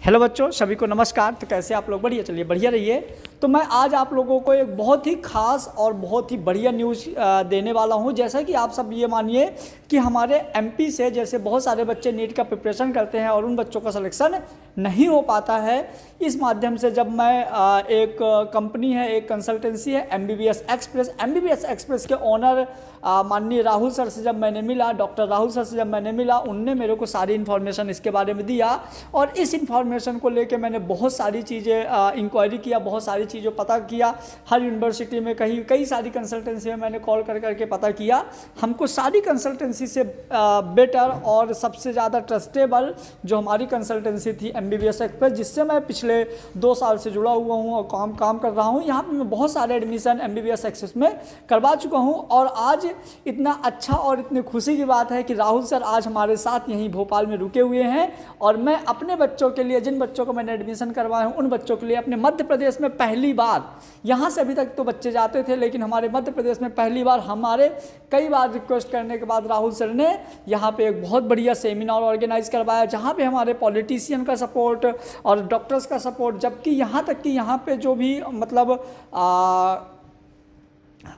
Hello बच्चों, सभी को नमस्कार। तो कैसे आप लोग? बढ़िया, चलिए बढ़िया रहिए। तो मैं आज आप लोगों को एक बहुत ही खास और बहुत ही बढ़िया न्यूज़ देने वाला हूं। जैसा कि आप सब ये मानिए कि हमारे एमपी से जैसे बहुत सारे बच्चे नीट का प्रिपरेशन करते हैं और उन बच्चों का सिलेक्शन नहीं हो पाता है। इस माध्यम से जब मैं एक कंपनी है, एक कंसल्टेंसी है एमबीबीएस एक्सप्रेस के ओनर माननीय राहुल सर से जब मैंने मिला, डॉक्टर राहुल सर से जब मैंने मिला, उनने मेरे को सारी इन्फॉर्मेशन इसके बारे में दिया और इस इन्फॉर्मेशन को लेके मैंने बहुत सारी चीज़ें इंक्वायरी किया, बहुत सारी चीज़ें पता किया। हर यूनिवर्सिटी में कई सारी कंसल्टेंसी में मैंने कॉल करके पता किया। हमको सारी कंसल्टेंसी से बेटर और सबसे ज़्यादा ट्रस्टेबल जो हमारी कंसल्टेंसी थी एमबीबीएस एक्सप्रेस, जिससे मैं पिछले 2 साल से जुड़ा हुआ हूँ और काम कर रहा हूँ। यहाँ पर मैं बहुत सारे एडमिशन एमबीबीएस एक्सप्रेस में करवा चुका हूँ और आज इतना अच्छा और इतनी खुशी की बात है कि राहुल सर आज हमारे साथ यहीं भोपाल में रुके हुए हैं और मैं अपने बच्चों के लिए, जिन बच्चों को मैंने एडमिशन करवाया हूँ, उन बच्चों के लिए अपने मध्य प्रदेश में पहली बार, यहाँ से अभी तक तो बच्चे जाते थे लेकिन हमारे मध्य प्रदेश में पहली बार, हमारे कई बार रिक्वेस्ट करने के बाद राहुल सर ने यहाँ पे एक बहुत बढ़िया सेमिनार ऑर्गेनाइज करवाया, जहाँ पे हमारे पॉलिटिशियन का सपोर्ट और डॉक्टर्स का सपोर्ट, जबकि यहाँ तक कि यहाँ पे जो भी मतलब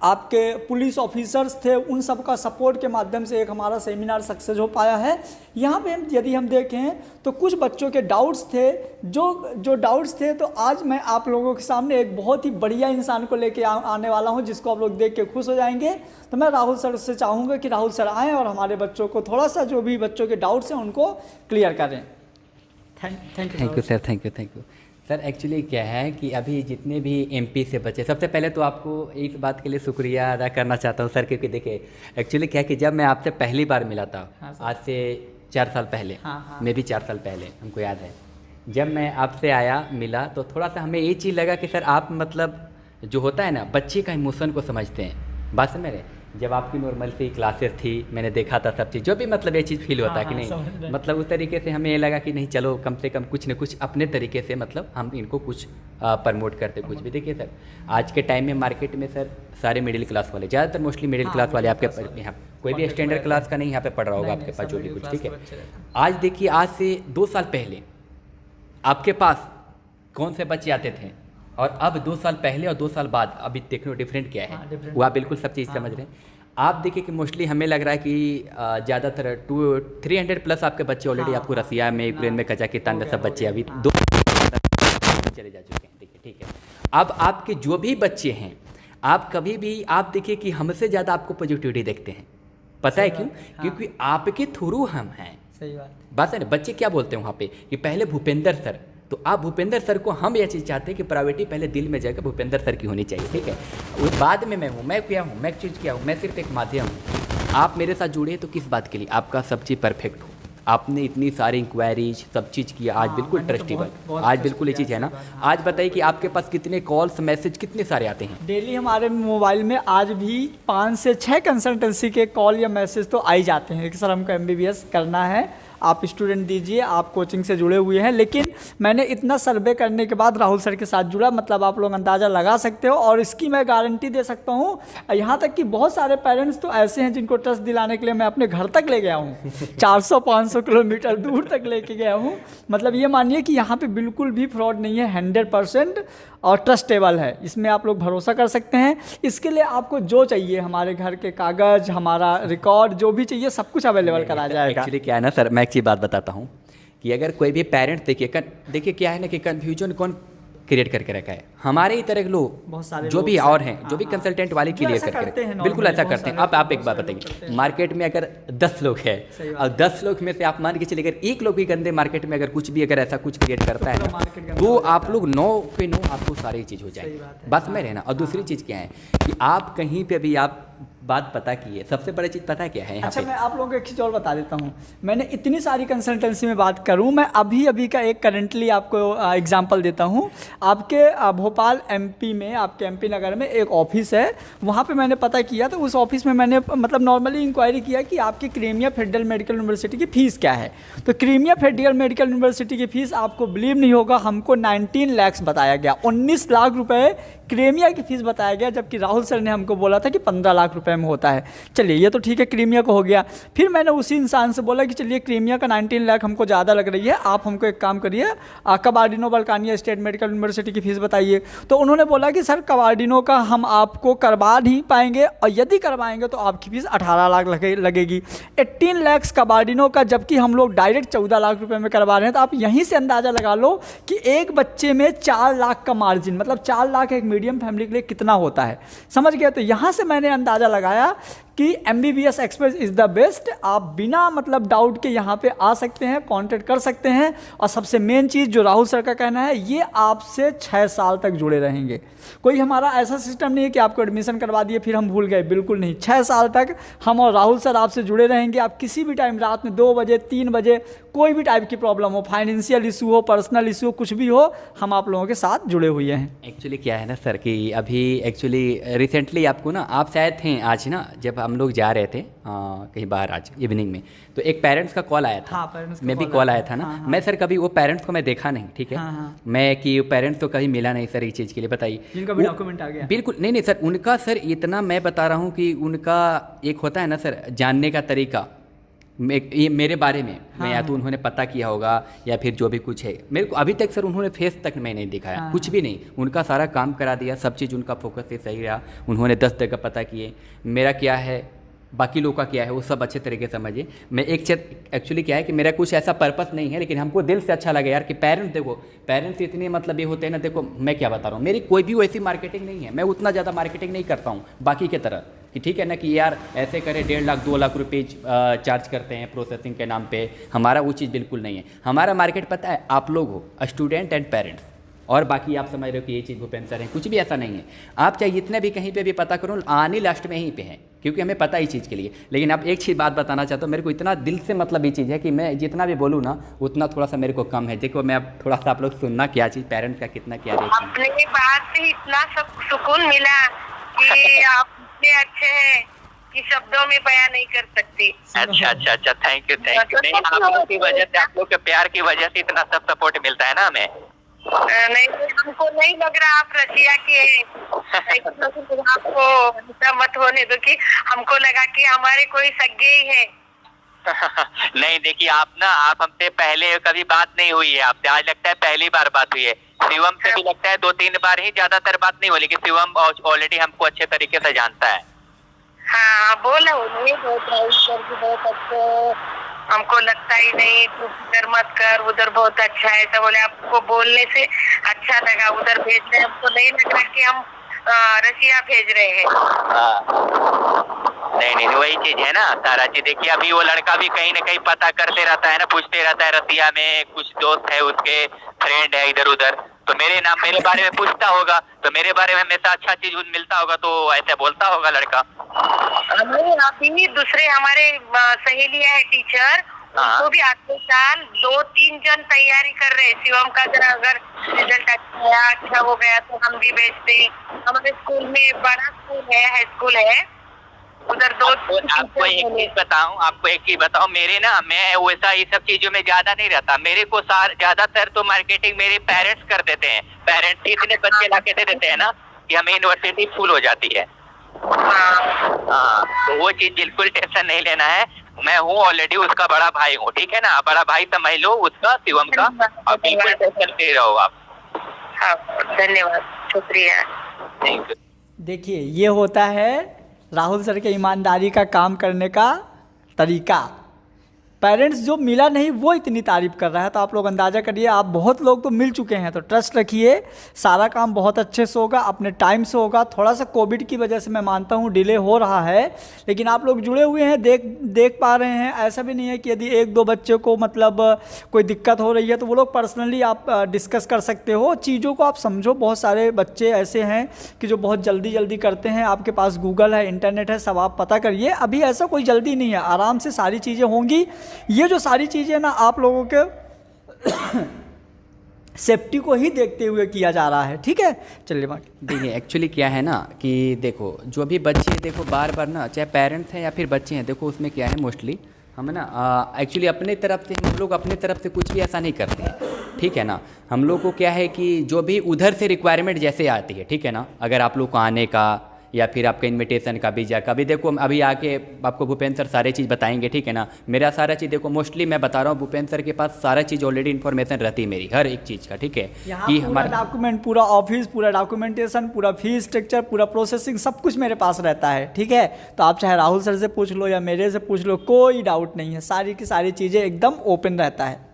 आपके पुलिस ऑफिसर्स थे, उन सब का सपोर्ट के माध्यम से एक हमारा सेमिनार सक्सेस हो पाया है। यहाँ पे यदि हम देखें तो कुछ बच्चों के डाउट्स थे, जो डाउट्स थे, तो आज मैं आप लोगों के सामने एक बहुत ही बढ़िया इंसान को लेके आने वाला हूँ, जिसको आप लोग देख के खुश हो जाएंगे। तो मैं राहुल सर से चाहूँगा कि राहुल सर आएँ और हमारे बच्चों को थोड़ा सा, जो भी बच्चों के डाउट्स हैं उनको क्लियर करें। Thank you sir, thank you sir. Actually क्या है कि अभी जितने भी एमपी से बच्चे, सबसे पहले तो आपको एक बात के लिए शुक्रिया अदा करना चाहता हूँ सर, क्योंकि देखिए एक्चुअली क्या है कि जब मैं आपसे पहली बार मिला था, आज से 4 साल पहले, मैं भी 4 साल पहले, हमको याद है, जब मैं आपसे आया मिला तो थोड़ा सा हमें ये चीज़ लगा कि सर आप मतलब जो होता है ना, बच्चे का इमोशन को समझते हैं। बात समझ रहे? जब आपकी नॉर्मल सी क्लासेस थी, मैंने देखा था सब चीज़, जो भी मतलब ये चीज़ फील होता है कि नहीं, मतलब उस तरीके से हमें ये लगा कि नहीं, चलो कम से कम कुछ न कुछ अपने तरीके से मतलब हम इनको कुछ प्रमोट करते कुछ भी। देखिए सर, आज के टाइम में मार्केट में सर सारे मिडिल क्लास वाले, ज़्यादातर मोस्टली मिडिल क्लास वाले आपके यहाँ, कोई भी स्टैंडर्ड क्लास का नहीं यहाँ पे पढ़ रहा होगा आपके पास जो भी कुछ, ठीक है। आज देखिए, आज से 2 साल पहले आपके पास कौन से बच्चे आते थे और अब 2 साल पहले और 2 साल बाद अभी देखने को डिफरेंट क्या है, वो आप बिल्कुल सब चीज़ समझ रहे हैं। आप देखिए कि मोस्टली हमें लग रहा है कि ज़्यादातर 300 प्लस आपके बच्चे ऑलरेडी आपको रसिया में, यूक्रेन में, कजाकिस्तान में सब बच्चे अभी 2 चले जा चुके हैं, देखिए, ठीक है। अब आपके जो भी बच्चे हैं, आप कभी भी आप देखिए कि हमसे ज़्यादा आपको पॉजिटिविटी देखते हैं। पता है क्यों? क्योंकि आपके थ्रू हम हैं। सही बात है ना। बच्चे क्या बोलते हैं वहाँ पे कि पहले भूपेंद्र सर, तो आप भूपेंद्र सर को, हम यह चीज़ चाहते हैं कि प्रायोरिटी पहले दिल में जाकर भूपेंद्र सर की होनी चाहिए, ठीक है। उस बाद में मैं हूँ, मैं क्या हूँ, मैं चीज़ क्या हूँ, मैं सिर्फ एक माध्यम हूँ। आप मेरे साथ जुड़े तो किस बात के लिए? आपका सब चीज़ परफेक्ट हो। आपने इतनी सारी इंक्वायरीज सब चीज़ किया, आज बिल्कुल ट्रस्टेबल, आज बिल्कुल ये चीज़ है ना। आज बताइए कि आपके पास कितने कॉल्स, मैसेज कितने सारे आते हैं डेली? हमारे मोबाइल में आज भी 5 से 6 कंसल्टेंसी के कॉल या मैसेज तो आ ही जाते हैं कि सर हमको एमबीबीएस करना है, आप स्टूडेंट दीजिए, आप कोचिंग से जुड़े हुए हैं। लेकिन मैंने इतना सर्वे करने के बाद राहुल सर के साथ जुड़ा, मतलब आप लोग अंदाज़ा लगा सकते हो और इसकी मैं गारंटी दे सकता हूँ। यहाँ तक कि बहुत सारे पेरेंट्स तो ऐसे हैं जिनको ट्रस्ट दिलाने के लिए मैं अपने घर तक ले गया हूँ 400-500 किलोमीटर दूर तक लेके गया हूँ। मतलब ये मानिए कि यहाँ पे बिल्कुल भी फ्रॉड नहीं है, 100% और ट्रस्टेबल है, इसमें आप लोग भरोसा कर सकते हैं। इसके लिए आपको जो चाहिए, हमारे घर के कागज़, हमारा रिकॉर्ड, जो भी चाहिए सब कुछ अवेलेबल करा जाएगा। एक्चुअली क्या है ना सर, मैं एक चीज़ बात बताता हूँ कि अगर कोई भी पेरेंट्स देखिए क्या है ना कि कन्फ्यूजन कौन क्रिएट करके रखा है, हमारे ही तरह के लोग बहुत सारे जो भी और हैं, जो भी कंसल्टेंट वाले क्लियर करके बिल्कुल ऐसा करते हैं। अब आप एक बात बताइए, मार्केट में अगर 10 लोग हैं और 10 लोग में से आप मान के चलिए अगर 1 लोग भी गंदे मार्केट में अगर कुछ भी अगर ऐसा कुछ क्रिएट करता है तो आप लोग 9 पे 9 आपको सारी चीज़ हो जाएगी। बस में रहना। और दूसरी चीज़ क्या है कि आप कहीं पे भी आप बात पता की है, सबसे बड़ी चीज़ पता क्या है? अच्छा, मैं आप लोगों को एक चीज़ और बता देता हूँ। मैंने इतनी सारी कंसल्टेंसी में बात करूँ, मैं अभी का एक करंटली आपको एग्जांपल देता हूँ। आपके भोपाल एमपी में, आपके एमपी नगर में एक ऑफिस है, वहाँ पे मैंने पता किया। तो उस ऑफिस में मैंने मतलब नॉर्मली इंक्वायरी किया कि आपकी क्रीमिया फेडरल मेडिकल यूनिवर्सिटी की फ़ीस क्या है। तो क्रीमिया फेडरल मेडिकल यूनिवर्सिटी की फ़ीस, आपको बिलीव नहीं होगा, हमको 19 लाख बताया गया। 19 लाख रुपये क्रीमिया की फ़ीस बताया गया, जबकि राहुल सर ने हमको बोला था कि 15 लाख रुपए में होता है। चलिए ये तो ठीक है, क्रीमिया का हो गया। फिर मैंने उसी इंसान से बोला कि चलिए क्रीमिया का 19 लाख हमको ज़्यादा लग रही है, आप हमको एक काम करिए, कबार्डिनो बल्कानिया स्टेट मेडिकल यूनिवर्सिटी की फ़ीस बताइए। तो उन्होंने बोला कि सर कबार्डिनो का हम आपको करवा नहीं पाएंगे, और यदि करवाएंगे तो आपकी फ़ीस 18 लाख लगेगी। 18 लाख कबार्डिनो का, जबकि हम लोग डायरेक्ट 14 लाख रुपए में करवा रहे हैं। तो आप यहीं से अंदाज़ा लगा लो कि एक बच्चे में 4 लाख का मार्जिन, मतलब 4 लाख एक मीडियम फैमिली के लिए कितना होता है, समझ गए। तो यहाँ से मैंने अंदाज़ा लगाया कि MBBS express is the best. आप बिना मतलब डाउट के यहाँ पे आ सकते हैं, कांटेक्ट कर सकते हैं। और सबसे मेन चीज़ जो राहुल सर का कहना है, ये आपसे 6 साल तक जुड़े रहेंगे। कोई हमारा ऐसा सिस्टम नहीं है कि आपको एडमिशन करवा दिए फिर हम भूल गए, बिल्कुल नहीं। 6 साल तक हम और राहुल सर आपसे जुड़े रहेंगे। आप किसी भी टाइम, रात में 2 बजे 3 बजे, कोई भी टाइप की प्रॉब्लम हो, फाइनेंशियल इशू हो, पर्सनल इशू हो, कुछ भी हो, हम आप लोगों के साथ जुड़े हुए हैं। एक्चुअली क्या है ना सर कि अभी एक्चुअली रिसेंटली आपको ना, आप शायद थे आज ना, जब हम लोग जा रहे थे कहीं बाहर आज इवनिंग में, तो एक पेरेंट्स का कॉल आया था। हाँ, पेरेंट्स का मैं भी कॉल कॉल आया आया था ना। हाँ, हाँ। मैं सर कभी वो पेरेंट्स को मैं देखा नहीं, ठीक है। हाँ, हाँ। मैं कि पेरेंट्स तो कहीं मिला नहीं सर इस चीज़ के लिए, बताइए। जिनका भी डॉक्यूमेंट आ गया, बिल्कुल नहीं सर, उनका सर इतना मैं बता रहा हूँ कि उनका एक होता है ना सर जानने का तरीका, ये मेरे बारे में मैं या तो उन्होंने पता किया होगा या फिर जो भी कुछ है, मेरे को अभी तक सर उन्होंने फेस तक मैं नहीं दिखाया, कुछ भी नहीं। उनका सारा काम करा दिया, सब चीज़ उनका फोकस से सही रहा। उन्होंने 10 जगह पता किए, मेरा क्या है, बाकी लोग का क्या है, वो सब अच्छे तरीके से समझिए। मैं एक चीज़ एक्चुअली क्या है कि मेरा कुछ ऐसा पर्पस नहीं है, लेकिन हमको दिल से अच्छा लगा यार कि पेरेंट्स, देखो पेरेंट्स इतने मतलब ये होते हैं ना। देखो मैं क्या बता रहा हूँ, मेरी कोई भी वैसी मार्केटिंग नहीं है, मैं उतना ज़्यादा मार्केटिंग नहीं करता हूँ बाकी के तरह, कि ठीक है ना कि यार ऐसे करें 1.5 लाख 2 लाख रुपये चार्ज करते हैं प्रोसेसिंग के नाम पे। हमारा वो चीज़ बिल्कुल नहीं है। हमारा मार्केट पता है, आप लोग हो, स्टूडेंट एंड पेरेंट्स, और बाकी आप समझ रहे हो कि ये चीज़ भूपेंद्र सर हैं, कुछ भी ऐसा नहीं है। आप चाहे जितने भी कहीं पे भी पता करो, आने लास्ट में यहीं पे है, क्योंकि हमें पता ही चीज़ के लिए। लेकिन अब एक चीज़ बात बताना चाहता हूँ, मेरे को इतना दिल से मतलब ये चीज़ है कि मैं जितना भी बोलूँ ना उतना थोड़ा सा मेरे को कम है। देखो मैं अब थोड़ा सा आप लोग सुनना क्या चीज़, पेरेंट्स का कितना क्या रिएक्शन। अपनी बात से इतना सब सुकून मिला कि आप इतने अच्छे हैं कि शब्दों में बयां नहीं कर सकती। अच्छा, थैंक यू। नहीं, आप लोग की वजह से, आप लोग के प्यार की वजह से इतना सब सपोर्ट मिलता है ना हमें। नहीं, हमको नहीं लग रहा आप रशिया के आपको ऐसा मत होने दो कि हमको लगा कि हमारे कोई सगे ही है। नहीं देखिए, आप हमसे पहले कभी बात नहीं हुई है आपसे, आज लगता है पहली बार बात हुई है। शिवम से भी लगता है 2-3 बार ही, ज्यादातर बात नहीं हुई, लेकिन शिवम ऑलरेडी हमको अच्छे तरीके से जानता है। हाँ, बोला बहुत अच्छे, हमको लगता ही नहीं, तू इधर मत कर, उधर बहुत अच्छा है, ऐसा बोले। आपको बोलने से अच्छा लगा, उधर भेजने हमको नहीं लग रहा कि हम रशिया भेज रहे हैं। नहीं, वही चीज है ना सारा चीज। देखिए अभी वो लड़का भी कहीं ना कहीं पता करते रहता है ना, पूछते रहता है रसिया में कुछ दोस्त है उसके, फ्रेंड है इधर उधर, तो मेरे बारे में पूछता होगा, तो मेरे बारे में हमेशा अच्छा चीज मिलता होगा, तो ऐसे बोलता होगा लड़का। नहीं, अभी दूसरे हमारे सहेलियां है टीचर, उनको भी अगले साल 2-3 जन तैयारी कर रहे हैं। शिवम का जरा अगर रिजल्ट अच्छा हो गया तो हम भी भेजते। हमारे स्कूल में बड़ा स्कूल है, हाई स्कूल है, उधर आपको एक चीज बताऊं, मेरे ना, मैं वैसा ये सब चीजों में ज्यादा नहीं रहता। मेरे को ज्यादातर तो मार्केटिंग मेरे पेरेंट्स कर देते हैं। पेरेंट्स इतने बच्चे ला के दे देते हैं ना कि हमें यूनिवर्सिटी फुल हो जाती है। हाँ, तो वो चीज बिल्कुल टेंशन नहीं लेना है। मैं हूँ ऑलरेडी उसका बड़ा भाई हूँ, ठीक है ना, बड़ा भाई समझ लो उसका, शिवम का, और बिल्कुल टेंशन फ्री रहो आप। हाँ, धन्यवाद, शुक्रिया। Thank you. देखिए ये होता है राहुल सर के ईमानदारी का काम करने का तरीका। पेरेंट्स जो मिला नहीं वो इतनी तारीफ कर रहा है, तो आप लोग अंदाज़ा करिए। आप बहुत लोग तो मिल चुके हैं, तो ट्रस्ट रखिए, सारा काम बहुत अच्छे से होगा, अपने टाइम से होगा। थोड़ा सा कोविड की वजह से मैं मानता हूँ डिले हो रहा है, लेकिन आप लोग जुड़े हुए हैं, देख पा रहे हैं। ऐसा भी नहीं है कि यदि 1-2 बच्चे को मतलब कोई दिक्कत हो रही है तो वो लोग पर्सनली आप डिस्कस कर सकते हो चीज़ों को। आप समझो, बहुत सारे बच्चे ऐसे हैं कि जो बहुत जल्दी करते हैं। आपके पास गूगल है, इंटरनेट है, सब आप पता करिए। अभी ऐसा कोई जल्दी नहीं है, आराम से सारी चीज़ें होंगी। ये जो सारी चीज़ें ना आप लोगों के सेफ्टी को ही देखते हुए किया जा रहा है, ठीक है। चलिए बात देखिए एक्चुअली क्या है ना कि देखो जो भी बच्चे, देखो बार बार ना, चाहे पेरेंट्स हैं या फिर बच्चे हैं, देखो उसमें क्या है मोस्टली हम ना एक्चुअली अपने तरफ से हम लोग अपने तरफ से कुछ भी ऐसा नहीं करते हैं, ठीक है ना। हम लोग को क्या है कि जो भी उधर से रिक्वायरमेंट जैसे आती है, ठीक है ना, अगर आप लोग को आने का या फिर आपका इनविटेशन का वीज़ा का भी, देखो अभी आके आपको भूपेंद्र सर सारे चीज़ बताएंगे, ठीक है ना। मेरा सारा चीज़ देखो मोस्टली मैं बता रहा हूँ, भूपेंद्र सर के पास सारा चीज़ ऑलरेडी इन्फॉर्मेशन रहती है मेरी हर एक चीज़ का, ठीक है। कि हमारा डॉक्यूमेंट, पूरा ऑफिस, पूरा डॉक्यूमेंटेशन, पूरा फीस स्ट्रक्चर, पूरा प्रोसेसिंग, सब कुछ मेरे पास रहता है, ठीक है। तो आप चाहे राहुल सर से पूछ लो या मेरे से पूछ लो, कोई डाउट नहीं है, सारी की सारी चीज़ें एकदम ओपन रहता है।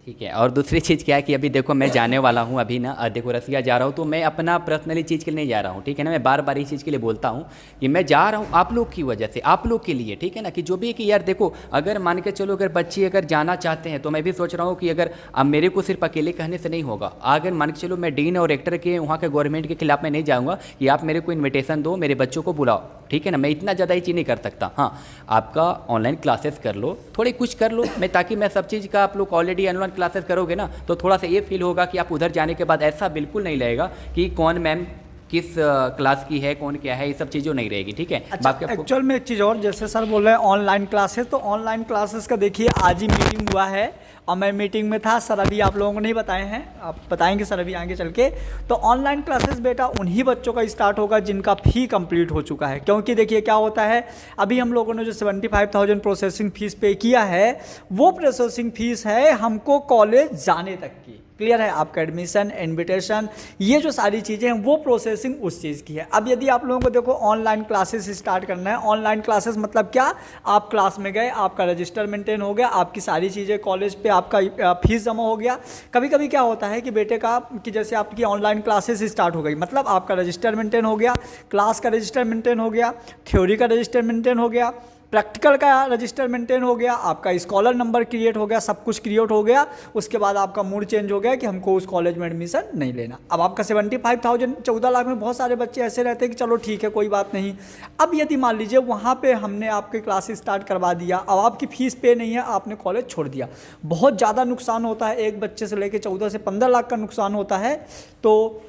ठीक है। और दूसरी चीज़ क्या है कि अभी देखो मैं जाने वाला हूँ अभी ना, देखो रसिया जा रहा हूँ, तो मैं अपना पर्सनली चीज़ के लिए नहीं जा रहा हूँ, ठीक है ना। मैं बार बार इस चीज़ के लिए बोलता हूँ कि मैं जा रहा हूँ आप लोग की वजह से, आप लोग के लिए, ठीक है ना। कि जो भी है कि यार देखो, अगर मान के चलो अगर बच्चे अगर जाना चाहते हैं, तो मैं भी सोच रहा हूँ कि अगर अब मेरे को सिर्फ अकेले कहने से नहीं होगा, अगर मान के चलो मैं डीन और रेक्टर के वहाँ के गवर्नमेंट के खिलाफ मैं नहीं जाऊँगा कि आप मेरे को इन्विटेशन दो, मेरे बच्चों को बुलाओ, ठीक है ना। मैं इतना ज़्यादा ही चीज़ नहीं कर सकता। हाँ, आपका ऑनलाइन क्लासेस कर लो, थोड़ी कुछ कर लो, मैं ताकि मैं सब चीज़ का, आप लोग ऑलरेडी ऑनलाइन क्लासेस करोगे ना, तो थोड़ा सा ये फील होगा कि आप उधर जाने के बाद ऐसा बिल्कुल नहीं लगेगा कि कौन मैम किस क्लास की है, कौन क्या है, ये सब चीज़ों नहीं रहेगी, ठीक है। अच्छा, एक्चुअल में एक चीज़ और, जैसे सर बोल रहे हैं ऑनलाइन क्लासेस, तो ऑनलाइन क्लासेस का देखिए आज ही मीटिंग हुआ है और मैं मीटिंग में था। सर अभी आप लोगों को नहीं बताए हैं, आप बताएंगे सर अभी आगे चल के। तो ऑनलाइन क्लासेस बेटा उन्हीं बच्चों का स्टार्ट होगा जिनका फ़ी कंप्लीट हो चुका है, क्योंकि देखिए क्या होता है, अभी हम लोगों ने जो 75,000 प्रोसेसिंग फ़ीस पे किया है, वो प्रोसेसिंग फ़ीस है हमको कॉलेज जाने तक की। क्लियर है, आपका एडमिशन, इनविटेशन, ये जो सारी चीज़ें हैं वो प्रोसेसिंग उस चीज़ की है। अब यदि आप लोगों को देखो ऑनलाइन क्लासेस स्टार्ट करना है, ऑनलाइन क्लासेस मतलब क्या, आप क्लास में गए, आपका रजिस्टर मेंटेन हो गया, आपकी सारी चीज़ें कॉलेज पे आपका फीस जमा हो गया। कभी कभी क्या होता है कि बेटे का कि जैसे आपकी ऑनलाइन क्लासेस स्टार्ट हो गई, मतलब आपका रजिस्टर मेंटेन हो गया, क्लास का रजिस्टर मेंटेन हो गया, थ्योरी का रजिस्टर मेंटेन हो गया, प्रैक्टिकल का रजिस्टर मेंटेन हो गया, आपका स्कॉलर नंबर क्रिएट हो गया, सब कुछ क्रिएट हो गया। उसके बाद आपका मूड चेंज हो गया कि हमको उस कॉलेज में एडमिशन नहीं लेना। अब आपका 75,000, 14 लाख में बहुत सारे बच्चे ऐसे रहते हैं कि चलो ठीक है कोई बात नहीं। अब यदि मान लीजिए वहाँ पे हमने आपके क्लासेस स्टार्ट करवा दिया, अब आपकी फ़ीस पे नहीं है, आपने कॉलेज छोड़ दिया, बहुत ज़्यादा नुकसान होता है। एक बच्चे से लेकर 14 से 15 लाख का नुकसान होता है। तो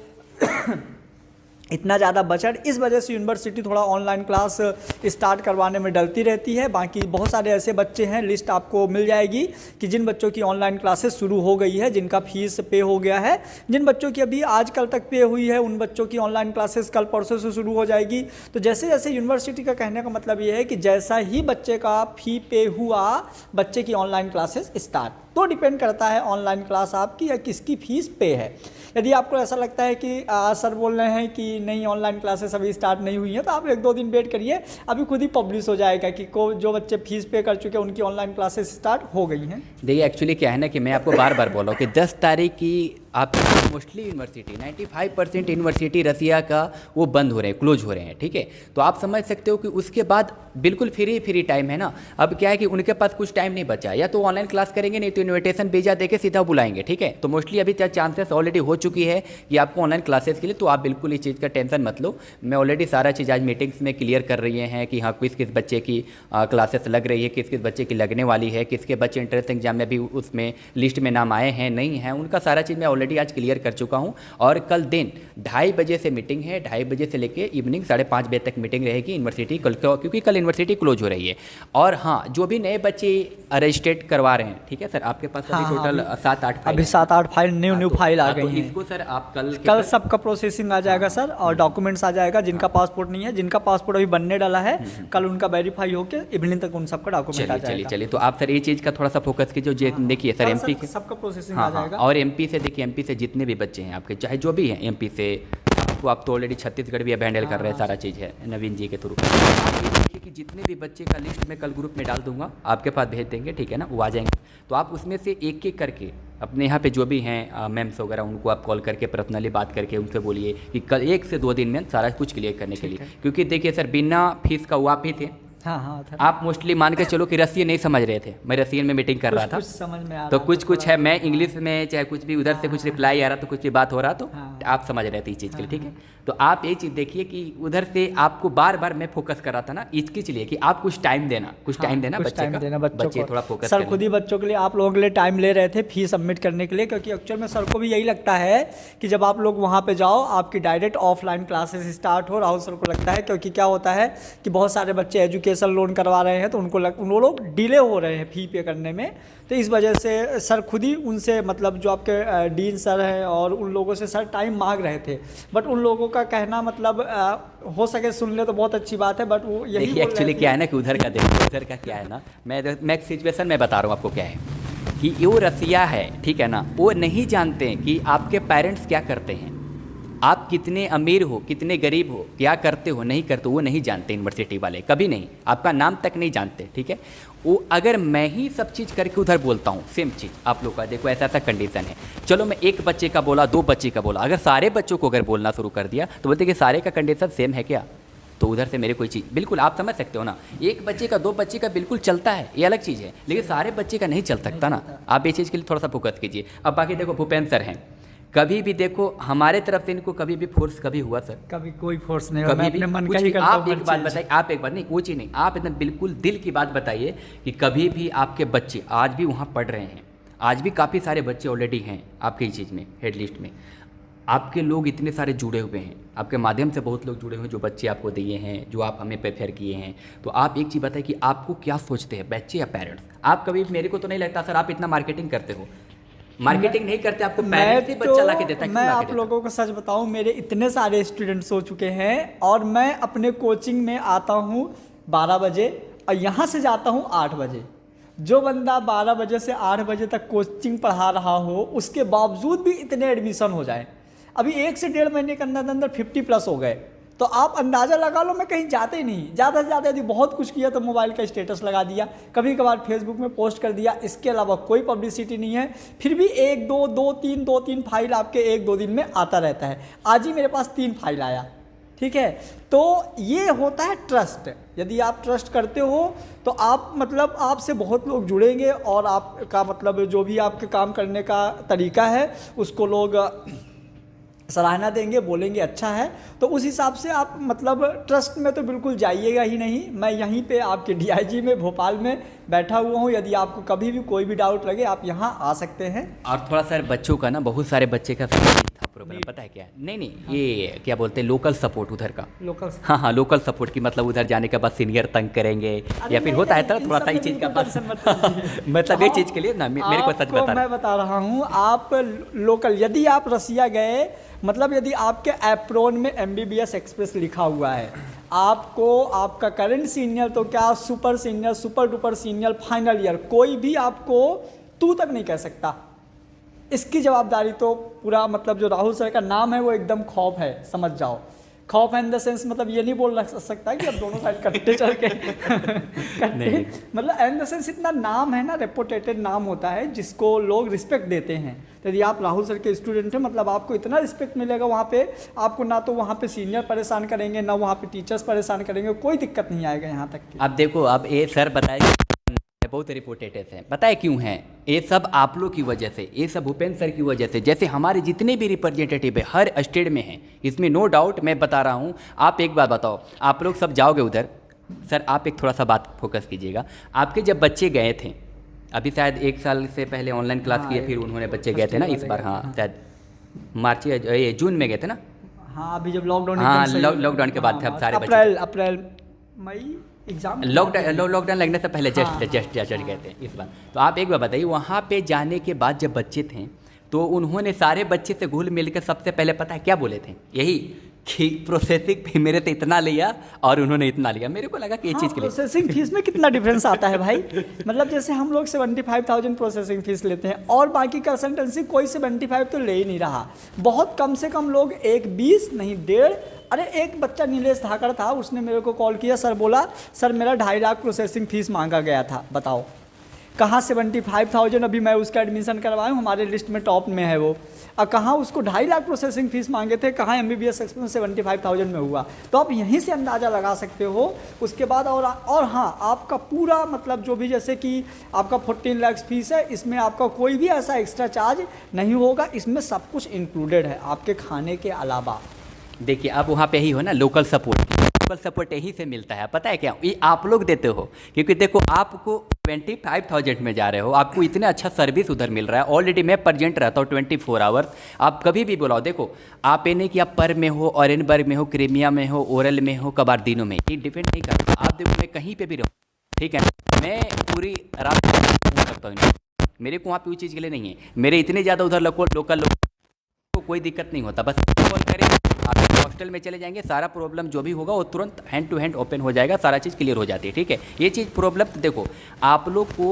इतना ज़्यादा बजट, इस वजह से यूनिवर्सिटी थोड़ा ऑनलाइन क्लास स्टार्ट करवाने में डरती रहती है। बाकी बहुत सारे ऐसे बच्चे हैं, लिस्ट आपको मिल जाएगी कि जिन बच्चों की ऑनलाइन क्लासेस शुरू हो गई है, जिनका फीस पे हो गया है, जिन बच्चों की अभी आज कल तक पे हुई है, उन बच्चों की ऑनलाइन क्लासेस कल परसों से शुरू हो जाएगी। तो जैसे जैसे यूनिवर्सिटी का कहने का मतलब ये है कि जैसा ही बच्चे का फ़ी पे हुआ, बच्चे की ऑनलाइन क्लासेस स्टार्ट, तो डिपेंड करता है ऑनलाइन क्लास आपकी या किसकी फ़ीस पे है। यदि आपको ऐसा लगता है कि सर बोल रहे हैं कि नहीं ऑनलाइन क्लासेस अभी स्टार्ट नहीं हुई हैं, तो आप 1-2 दिन वेट करिए, अभी खुद ही पब्लिश हो जाएगा कि जो बच्चे फीस पे कर चुके हैं उनकी ऑनलाइन क्लासेस स्टार्ट हो गई हैं। देखिए एक्चुअली क्या है ना कि मैं आपको बार बार बोल रहा हूँ कि 10 तारीख की आपकी मोस्टली यूनिवर्सिटी 95% यूनिवर्सिटी रसिया का वो बंद हो रहे हैं, क्लोज हो रहे हैं, ठीक है। तो आप समझ सकते हो कि उसके बाद बिल्कुल फ्री टाइम है ना। अब क्या है कि उनके पास कुछ टाइम नहीं बचा, या तो ऑनलाइन क्लास करेंगे, नहीं तो इन्विटेशन भेजा देके सीधा बुलाएंगे, ठीक है। तो मोस्टली अभी चांसेस ऑलरेडी हो चुकी है कि आपको ऑनलाइन क्लासेस के लिए, तो आप बिल्कुल इस चीज़ का टेंशन मत लो। मैं ऑलरेडी सारा चीज़ आज मीटिंग्स में क्लियर कर रही हैं कि हाँ किस किस बच्चे की क्लासेस लग रही है, किस किस बच्चे की लगने वाली है, किसके बच्चे एंट्रेंस एग्जाम में भी उसमें लिस्ट में नाम आए हैं नहीं हैं, उनका सारा चीज़ मैं ऑलरेडी आज क्लियर कर चुका हूँ। और कल दिन 2:30 बजे से मीटिंग है, 2:30 बजे से लेके इवनिंग 5:30 बजे तक मीटिंग रहेगी यूनिवर्सिटी कल, क्योंकि कल यूनिवर्सिटी क्लोज हो रही है। और हाँ, जो भी नए बच्चे रजिस्ट्रेट करवा रहे हैं, ठीक है सर, आपके पास अभी टोटल 7-8 फाइल, अभी 7-8 फाइल न्यू फाइल आ गई हैं। इसको सर आप कल सबका प्रोसेसिंग आ जाएगा सर, और डॉक्यूमेंट्स आ जाएगा। जिनका पासपोर्ट नहीं है, जिनका पासपोर्ट अभी बनने डाला है, कल उनका वेरीफाई होकर इवनिंग तक उन सबका डॉक्यूमेंट आ जाएगा। चलिए तो आप सर ये चीज़ का थोड़ा सा फोकस कीजिए। देखिए सर एमपी के सबका प्रोसेसिंग आ जाएगा। और एमपी से देखिए, एमपी से जितने भी बच्चे हैं आपके, चाहे जो भी हैं एमपी से, आपको आप तो ऑलरेडी छत्तीसगढ़ भी अब हैंडल कर रहे हैं, सारा चीज़ है नवीन जी के थ्रू। आप ये देखिए कि जितने भी बच्चे का लिस्ट मैं कल ग्रुप में डाल दूंगा, आपके पास भेज देंगे, ठीक है ना, वो आ जाएंगे। तो आप उसमें से एक एक करके अपने यहाँ पे जो भी हैं मैम्स वगैरह, उनको आप कॉल करके पर्सनली बात करके उनसे बोलिए कि कल 1 से 2 दिन में सारा कुछ क्लियर करने के लिए। क्योंकि देखिए सर, बिना फीस का वो आप ही थे। हाँ, आप मोस्टली मान के चलो कि रसियन नहीं समझ रहे थे, मैं रसियन में मीटिंग कर रहा था, कुछ समझ में आ रहा तो कुछ है, मैं इंग्लिश में चाहे कुछ भी उधर से कुछ रिप्लाई आ रहा तो कुछ भी बात हो रहा, तो आप समझ रहे थे इस चीज़ के लिए, ठीक है। तो आप ये चीज़ देखिए कि उधर से आपको बार बार मैं फोकस कर रहा था ना इसके लिए कि आप कुछ टाइम देना, बच्चे थोड़ा फोकस सर खुद ही बच्चों के लिए आप लोगों के लिए टाइम ले रहे थे फीस सबमिट करने के लिए, क्योंकि एक्चुअल में सर को भी यही लगता है कि जब आप लोग वहाँ पे जाओ आपकी डायरेक्ट ऑफलाइन क्लासेस स्टार्ट हो। राहुल सर को लगता है क्योंकि क्या होता है कि बहुत सारे बच्चे एजुकेशन लोन करवा रहे हैं तो उन लोग डिले हो रहे हैं फ़ी पे करने में, तो इस वजह से सर खुद ही उनसे मतलब जो आपके डीन सर हैं और उन लोगों से सर टाइम मांग रहे थे, बट उन लोगों का कहना मतलब हो सके सुन ले तो बहुत अच्छी बात है, बट वो यही एक्चुअली क्या है ना कि उधर का देखो, उधर का क्या है ना, मैं एक सिचुएशन में बता रहा हूँ आपको क्या है कि वो रसिया है, ठीक है ना, वो नहीं जानते हैं कि आपके पेरेंट्स क्या करते हैं, आप कितने अमीर हो कितने गरीब हो, क्या करते हो नहीं करते, वो नहीं जानते यूनिवर्सिटी वाले, कभी नहीं, आपका नाम तक नहीं जानते, ठीक है। वो अगर मैं ही सब चीज़ करके उधर बोलता हूँ सेम चीज़ आप लोग का देखो ऐसा कंडीशन है, चलो मैं एक बच्चे का बोला 2 बच्चे का बोला, अगर सारे बच्चों को अगर बोलना शुरू कर दिया तो बोलते कि सारे का कंडीशन सेम है क्या, तो उधर से मेरे कोई चीज़ बिल्कुल आप समझ सकते हो ना, एक बच्चे का 2 बच्चे का बिल्कुल चलता है ये अलग चीज़ है, लेकिन सारे बच्चे का नहीं चल सकता ना, आप ये चीज़ के लिए थोड़ा सा फोकस कीजिए। अब बाकी देखो भूपेंद्र सर हैं, कभी भी देखो हमारे तरफ से इनको कभी भी फोर्स कभी हुआ सर, कभी कोई फोर्स नहीं, कभी भी मन कुछ का ही करता आप हूँ एक बात बताइए, आप एक बात नहीं वो चीज़ नहीं, आप एकदम बिल्कुल दिल की बात बताइए कि कभी भी आपके बच्चे आज भी वहाँ पढ़ रहे हैं, आज भी काफ़ी सारे बच्चे ऑलरेडी हैं आपकी चीज़ में हेड लिस्ट में, आपके लोग इतने सारे जुड़े हुए हैं, आपके माध्यम से बहुत लोग जुड़े हुए हैं जो बच्चे आपको दिए हैं, जो आप हमें प्रेफर किए हैं, तो आप एक चीज़ बताइए कि आपको क्या सोचते हैं बच्चे या पेरेंट्स, आप कभी मेरे को तो नहीं लगता सर आप इतना मार्केटिंग करते हो, मार्केटिंग नहीं करते, आपको पेरेंट्स ही बच्चा ला के देता है। मैं आप लोगों को सच बताऊं, मेरे इतने सारे स्टूडेंट्स हो चुके हैं और मैं अपने कोचिंग में आता हूं 12 बजे और यहां से जाता हूं 8 बजे। जो बंदा 12 बजे से 8 बजे तक कोचिंग पढ़ा रहा हो उसके बावजूद भी इतने एडमिशन हो जाए, अभी 1 से 1.5 महीने के अंदर अंदर 50+ हो गए, तो आप अंदाज़ा लगा लो मैं कहीं जाते ही नहीं, ज़्यादा से ज़्यादा यदि बहुत कुछ किया तो मोबाइल का स्टेटस लगा दिया, कभी कभार फेसबुक में पोस्ट कर दिया, इसके अलावा कोई पब्लिसिटी नहीं है, फिर भी 2-3 फाइल आपके 1-2 दिन में आता रहता है। आज ही मेरे पास 3 फाइल आया, ठीक है। तो ये होता है ट्रस्ट, यदि आप ट्रस्ट करते हो तो आप मतलब आपसे बहुत लोग जुड़ेंगे और आपका मतलब जो भी आपके काम करने का तरीका है उसको लोग सराहना देंगे, बोलेंगे अच्छा है, तो उस हिसाब से आप मतलब ट्रस्ट में तो बिल्कुल जाइएगा ही नहीं। मैं यहीं पे आपके DIG में भोपाल में बैठा हुआ हूँ, यदि आपको कभी भी कोई भी डाउट लगे आप यहाँ आ सकते हैं। और थोड़ा सा बच्चों का ना बहुत सारे बच्चे का था प्रॉब्लम, पता है क्या, नहीं हाँ। ये क्या बोलते हैं लोकल सपोर्ट उधर का, लोकल हाँ लोकल सपोर्ट की मतलब उधर जाने के बाद सीनियर तंग करेंगे या फिर होता है थोड़ा सा चीज़ का बात मतलब ये चीज़ के लिए ना मेरे को सच बता मैं बता रहा हूँ, आप लोकल यदि आप रसिया गए मतलब यदि आपके एप्रोन में MBBS एक्सप्रेस लिखा हुआ है, आपको आपका करंट सीनियर तो क्या super senior super duper senior final year कोई भी आपको तू तक नहीं कह सकता, इसकी जवाबदारी तो पूरा मतलब जो राहुल सर का नाम है वो एकदम खौफ है, समझ जाओ। खौफ इन द सेंस मतलब ये नहीं बोल सकता है कि अब दोनों साइड कट्टे चल के कट्टे मतलब इन द सेंस इतना नाम है ना, रेपुटेटेड नाम होता है जिसको लोग रिस्पेक्ट देते हैं। तो यदि आप राहुल सर के स्टूडेंट हैं मतलब आपको इतना रिस्पेक्ट मिलेगा वहाँ पे, आपको ना तो वहाँ पे सीनियर परेशान करेंगे ना वहाँ पे टीचर्स परेशान करेंगे, कोई दिक्कत नहीं आएगा यहाँ तक की। अब देखो अब ये सर बताए बहुत रिपोर्टेड हैं, पता है क्यों हैं, ये सब आप लोग की वजह से, ये सब भूपेंद्र सर की वजह से, जैसे हमारे जितने भी रिप्रेजेंटेटिव है हर स्टेट में हैं, इसमें नो डाउट। मैं बता रहा हूँ, आप एक बात बताओ, आप लोग सब जाओगे उधर, सर आप एक थोड़ा सा बात फोकस कीजिएगा, आपके जब बच्चे गए थे अभी शायद 1 साल से पहले ऑनलाइन क्लास किए, फिर उन्होंने बच्चे गए थे ना इस बार, हाँ शायद मार्च ये जून में गए थे ना, हाँ अभी जब लॉकडाउन, हाँ लॉकडाउन के बाद थे अब सारे अप्रैल मई एग्जाम, लॉकडाउन लगने से पहले जस्ट गए थे इस बार। तो आप एक बार बताइए, वहाँ पे जाने के बाद जब बच्चे थे तो उन्होंने सारे बच्चे से घुल मिल कर सबसे पहले पता है क्या बोले थे, यही कि प्रोसेसिंग फी मेरे से इतना लिया और उन्होंने इतना लिया। मेरे को लगा कि ये चीज़ के लिए प्रोसेसिंग फीस में कितना डिफरेंस आता है भाई, मतलब जैसे हम लोग 75,000 प्रोसेसिंग फीस लेते हैं और बाकी कंसल्टेंसी कोई 75 तो ले ही नहीं रहा, बहुत कम से कम लोग 1-20 नहीं 1.5। अरे एक बच्चा नीलेश धाकड़ था, उसने मेरे को कॉल किया, सर बोला सर मेरा 2.5 लाख प्रोसेसिंग फीस मांगा गया था, बताओ कहाँ 75,000 अभी मैं उसका एडमिशन करवाया हूँ, हमारे लिस्ट में टॉप में है वो। और कहाँ उसको 2.5 लाख प्रोसेसिंग फीस मांगे थे, कहाँ MBBS एक्सपेंस 75,000 में हुआ। तो आप यहीं से अंदाज़ा लगा सकते हो। उसके बाद और हाँ, आपका पूरा मतलब जो भी, जैसे कि आपका 14 लाख फीस है, इसमें आपका कोई भी ऐसा एक्स्ट्रा चार्ज नहीं होगा, इसमें सब कुछ इंक्लूडेड है आपके खाने के अलावा। देखिए अब वहाँ पे ही हो ना लोकल सपोर्ट यही से मिलता है, पता है क्या, ये आप लोग देते हो, क्योंकि देखो आपको 25,000 में जा रहे हो, आपको इतना अच्छा सर्विस उधर मिल रहा है। ऑलरेडी मैं प्रेजेंट रहता हूँ 24 आवर्स, आप कभी भी बुलाओ। देखो आप ये नहीं कि आप पर में हो, ऑरेनबर्ग में हो, क्रीमिया में हो, ओरल में हो, कबार्दिनो में, ये डिपेंड नहीं करता। आप देखो मैं कहीं पर भी रहूँ, ठीक है, मैं पूरी रात घूम सकता हूँ, मेरे को वहाँ पे कोई चीज़ के लिए नहीं है। मेरे इतने ज़्यादा उधर लोकल को कोई दिक्कत नहीं होता, बस कॉल करें, आप हॉस्टल में चले जाएंगे, सारा प्रॉब्लम जो भी होगा वो तुरंत हैंड टू हैंड ओपन हो जाएगा, सारा चीज़ क्लियर हो जाती है, ठीक है। ये चीज़ प्रॉब्लम तो देखो आप लोग को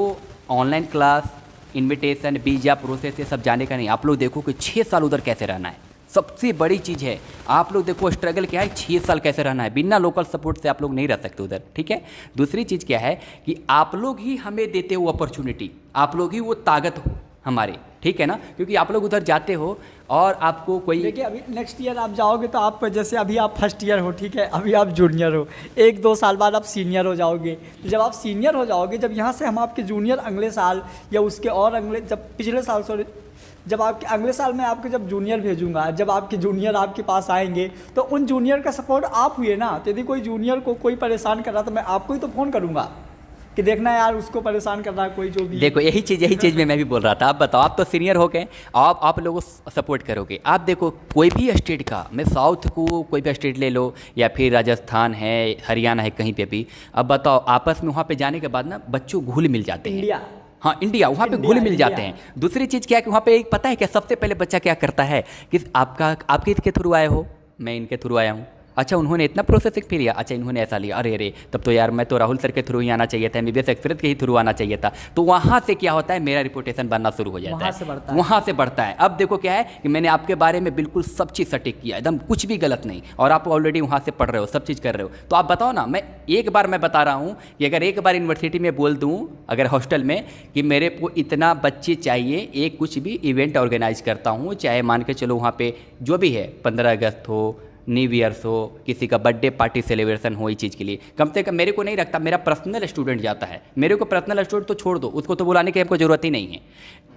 online class, invitation, visa process ये सब जाने का नहीं। आप लोग देखो कि 6 साल उधर कैसे रहना है, सबसे बड़ी चीज़ है। आप लोग देखो स्ट्रगल क्या है, 6 साल कैसे रहना है, बिना लोकल सपोर्ट से आप लोग नहीं रह सकते उधर, ठीक है। दूसरी चीज़ क्या है कि आप लोग ही हमें देते हो अपॉर्चुनिटी, आप लोग ही वो ताकत हो हमारे, ठीक है ना, क्योंकि आप लोग उधर जाते हो और आपको कोई, देखिए अभी नेक्स्ट ईयर आप जाओगे तो आप जैसे अभी आप फर्स्ट ईयर हो, ठीक है, अभी आप जूनियर हो, 1-2 साल बाद आप सीनियर हो जाओगे। तो जब आप सीनियर हो जाओगे, जब यहाँ से हम आपके जूनियर अगले साल या उसके और अगले, जब पिछले साल सॉरी, जब आपके अगले साल मैं आपके जब जूनियर भेजूंगा, जब आपके जूनियर आपके पास आएंगे तो उन जूनियर का सपोर्ट आप हुए ना। तो यदि कोई जूनियर को कोई परेशान कर रहा तो मैं आपको ही तो फ़ोन करूँगा कि देखना यार उसको परेशान कर रहा है कोई जो भी। देखो यही चीज़ में मैं भी बोल रहा था। आप बताओ, आप तो सीनियर हो गए, आप लोगों को सपोर्ट करोगे। आप देखो कोई भी स्टेट का, मैं साउथ को कोई भी स्टेट ले लो या फिर राजस्थान है, हरियाणा है, कहीं पे भी, अब बताओ आपस में वहाँ पे जाने के बाद ना बच्चों घुल मिल जाते हैं। इंडिया, हाँ इंडिया, वहाँ पे घुल मिल जाते हैं। दूसरी चीज़ क्या है कि वहाँ पे एक पता है क्या, सबसे पहले बच्चा क्या करता है कि आपके इसके थ्रू आए हो, मैं इनके थ्रू आया हूँ, अच्छा उन्होंने इतना प्रोसेसिंग फी लिया, अच्छा इन्होंने ऐसा लिया, अरे तब तो यार मैं तो राहुल सर के थ्रू ही आना चाहिए था, MBBS एक्सप्रेस के ही थ्रू आना चाहिए था। तो वहाँ से क्या होता है, मेरा रिपोर्टेशन बनना शुरू हो जाता है, वहाँ से बढ़ता है। अब देखो क्या है कि मैंने आपके बारे में बिल्कुल सब चीज़ सटीक किया, एकदम कुछ भी गलत नहीं, और आप ऑलरेडी वहाँ से पढ़ रहे हो, सब चीज़ कर रहे हो। तो आप बताओ ना, मैं एक बार मैं बता रहा हूँ कि अगर एक बार यूनिवर्सिटी में बोल दूँ, अगर हॉस्टल में कि मेरे को इतना बच्चे चाहिए, एक कुछ भी इवेंट ऑर्गेनाइज करता हूँ, चाहे मान के चलो वहाँ पे जो भी है, 15 अगस्त हो, न्यू ईयर्स हो, किसी का बर्थडे पार्टी सेलिब्रेशन हो, इस चीज़ के लिए कम से कम मेरे को नहीं रखता, मेरा पर्सनल स्टूडेंट जाता है। मेरे को पर्सनल स्टूडेंट तो छोड़ दो, उसको तो बुलाने की हमको ज़रूरत ही नहीं है,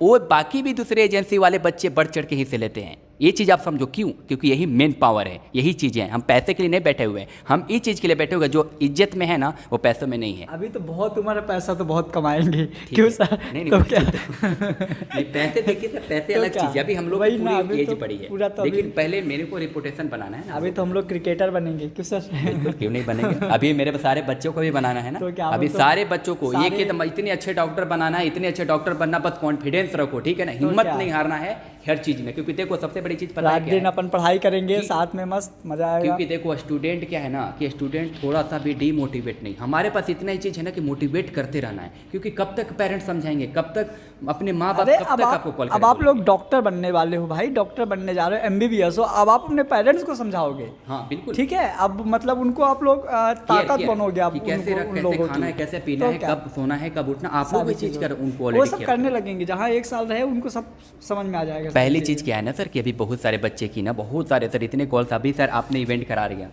वो बाकी भी दूसरे एजेंसी वाले बच्चे बढ़ चढ़ के हिस्से लेते हैं। ये चीज़ आप समझो, क्यों? क्योंकि यही मेन पावर है, यही चीज़ें हैं। हम पैसे के लिए नहीं बैठे हुए हैं, हम इस चीज़ के लिए बैठे हुए, जो इज्जत में है ना वो पैसों में नहीं है। अभी तो बहुत उम्र है, पैसा तो बहुत कमाएंगे, क्यों सर? नहीं तो क्या नहीं, पैसे देखिए सर, पैसे तो अलग क्या? चीज़ है। अभी हम लोग वही ना, पूरी अभी एज तो बड़ी है, पूरा तो लेकिन अभी- पहले मेरे को रिपोर्टेशन बनाना है ना। अभी तो हम लोग क्रिकेटर बनेंगे, क्यों सर? बिल्कुल, क्यों नहीं बनेंगे। अभी मेरे सारे बच्चों को भी बनाना है ना, तो क्या, अभी तो सारे बच्चों को सारे- एक इतने अच्छे डॉक्टर बनाना है, इतने अच्छे डॉक्टर बनना, बस कॉन्फिडेंस रखो, ठीक है ना, हिम्मत क्या? नहीं हारना है हर चीज़ में। क्योंकि देखो सबसे बड़ी चीज़ पता है रात क्या दिन है? अपन पढ़ाई करेंगे, कि- साथ में मस्त मजा आएगा। क्योंकि देखो स्टूडेंट क्या है ना कि स्टूडेंट थोड़ा सा भी डीमोटिवेट नहीं, हमारे पास इतना ही चीज़ है ना कि मोटिवेट करते रहना है। क्योंकि कब तक पेरेंट्स समझाएंगे, कब तक अपने माँ बाप, अरे कब अब तक आपको कॉल अब आप लोग डॉक्टर बनने वाले हो भाई, डॉक्टर बनने जा रहे हो, MBBS हो, अब आप अपने पेरेंट्स को समझाओगे, हाँ बिल्कुल, ठीक है। अब मतलब उनको आप लोग ताकत केयर बनोगे, आप कि कैसे उनको, उन कैसे लोगों खाना है, की। कैसे पीना तो है, क्या? कब सोना है, कब उठना, आप लोग सारी ये चीज़ कर उनको वो ऑलरेडी सब करने लगेंगे, जहाँ 1 साल रहे उनको सब समझ में आ जाएगा। पहली चीज़ क्या है ना सर कि अभी बहुत सारे बच्चे की ना, बहुत सारे सर इतने कॉल्स, अभी सर आपने इवेंट करा रही है,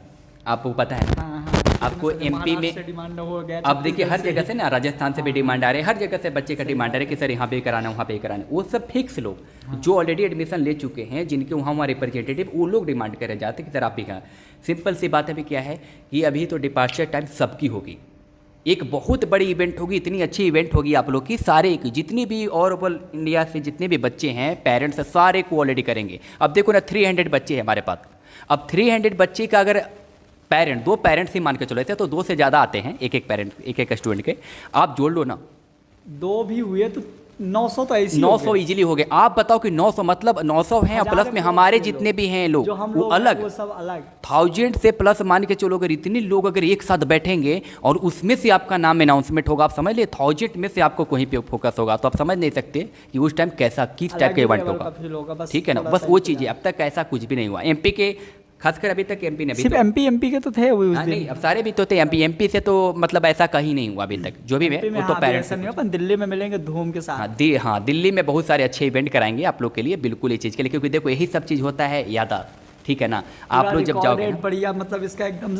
आपको पता है ना, हाँ, आपको MP में डिमांड हो गया, अब देखिए हर जगह से ना, राजस्थान से भी डिमांड आ रही है, हर जगह से बच्चे का डिमांड आ रहा है कि सर यहाँ पे कराना, वहाँ पे कराना। वो सब फिक्स लोग जो ऑलरेडी एडमिशन ले चुके हैं, जिनके वहाँ रिप्रेजेंटेटिव, वो लोग डिमांड करे जाते हैं कि सर आप ही कहाँ। सिंपल सी बात अभी क्या है कि अभी तो डिपार्चर टाइम सबकी होगी, एक बहुत बड़ी इवेंट होगी, इतनी अच्छी इवेंट होगी आप लोग की, सारे जितनी भी ओवरऑल इंडिया से जितने भी बच्चे हैं, पेरेंट्स सारे को ऑलरेडी करेंगे। अब देखो ना 300 बच्चे हैं हमारे पास, अब 300 बच्चे का अगर पेरेंट, 2 पेरेंट्स ही मान के चलो ऐसे, तो 2 से ज़्यादा आते हैं, एक पेरेंट, एक स्टूडेंट के, आप जोड़ लो ना, 2 भी हुए तो 900 तो ऐसे 900 इजीली हो गए। आप बताओ कि 900 मतलब 900 हैं और प्लस में हमारे जितने भी हैं लोग, जो हम वो लोग अलग, वो सब अलग। 1000 से प्लस मान के चलो, अगर इतने लोग अगर एक साथ बैठेंगे और उसमें से आपका नाम अनाउंसमेंट होगा, आप समझ लिए 1000 में से आपको कहीं पे फोकस होगा, तो आप समझ नहीं सकते कि उस टाइम कैसा, किस टाइप का इवेंट होगा, ठीक है ना। बस वो चीज़ है, अब तक ऐसा कुछ भी नहीं हुआ। MP के खासकर अभी तक एमपी ने, अभी सिर्फ तो एमपी के तो थे वो उस दिन। नहीं, अब सारे भी तो थे एमपी से, तो मतलब ऐसा कहीं नहीं हुआ अभी तक, जो भी है MP में वो तो हाँ, अभी पेरेंट्स। ऐसा नहीं हो, अपन दिल्ली में मिलेंगे धूम के साथ। हाँ, दिल्ली में बहुत सारे अच्छे इवेंट कराएंगे आप लोग के लिए, बिल्कुल ये चीज़ के लिए, क्योंकि देखो यही सब चीज़ होता है यादाश्त, ठीक है ना। आप लोग जब जाओगे ना, बढ़िया, मतलब इसका एकदम